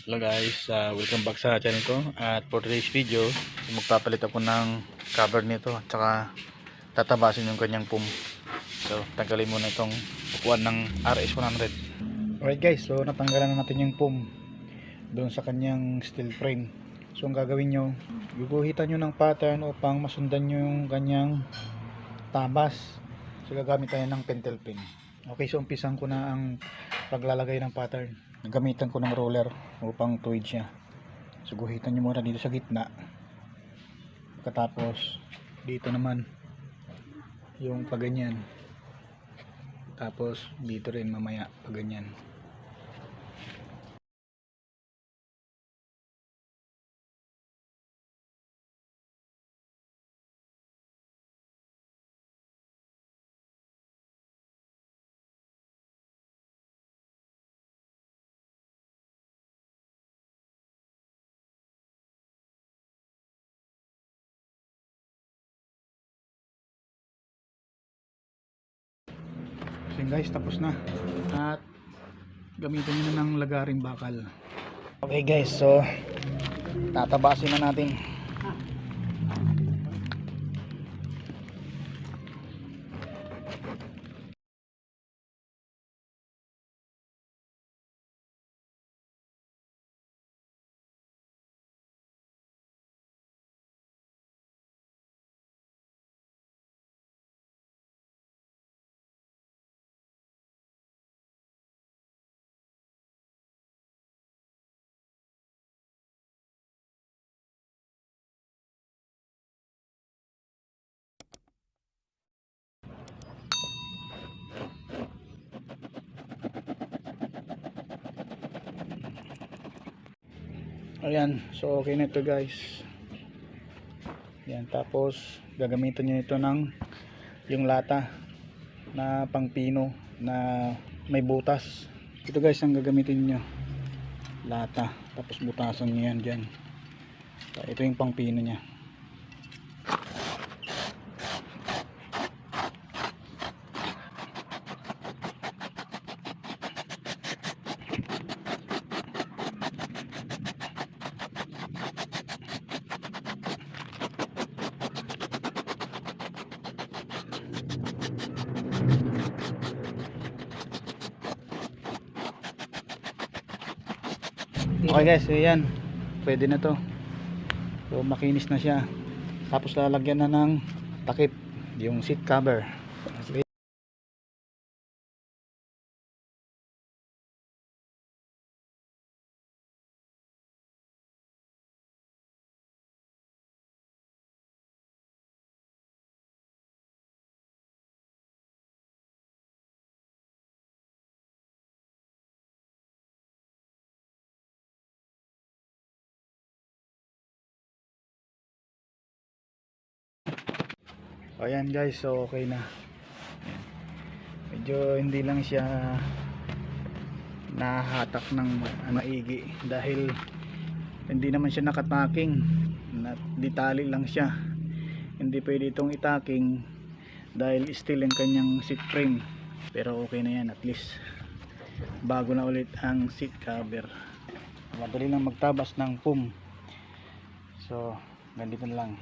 Hello guys, welcome back sa channel ko. At for today's video, magpapalit ako ng cover nito at saka tatabasin yung kanyang pum. So tanggalin muna itong upuan ng RS100. Alright guys, so natanggalan na natin yung pum doon sa kanyang steel frame. So ang gagawin nyo, guguhitan nyo ng pattern upang masundan nyo yung kanyang tabas. So gagamit tayo ng pentel pin. Okay, so umpisan ko na ang paglalagay ng pattern. Gamitan ko ng roller upang tuwid siya. So guhitan nyo muna dito sa gitna. Pagkatapos dito naman yung paganyan. Tapos dito rin mamaya paganyan. So guys, tapos na. At gamitin nyo na ng lagaring bakal. Okay guys, so tatabasin na natin. Ayan, so okay na ito guys. Ayan, tapos gagamitin nyo ito ng yung lata na pangpino na may butas. Ito guys ang gagamitin nyo, lata, tapos butasan nyo yan dyan. Ito yung pangpino nya. Okay guys, so yan, pwede na to. So makinis na siya. Tapos lalagyan na ng takip yung seat cover. So ayan guys, so okay na. Medyo hindi lang siya nahatak ng maigi dahil hindi naman siya nakataking, ditali lang siya. Hindi pwede itong itaking dahil steel ang kanyang seat frame. Pero okay na yan, at least bago na ulit ang seat cover. Madali lang magtabas ng pum. So ganito na lang.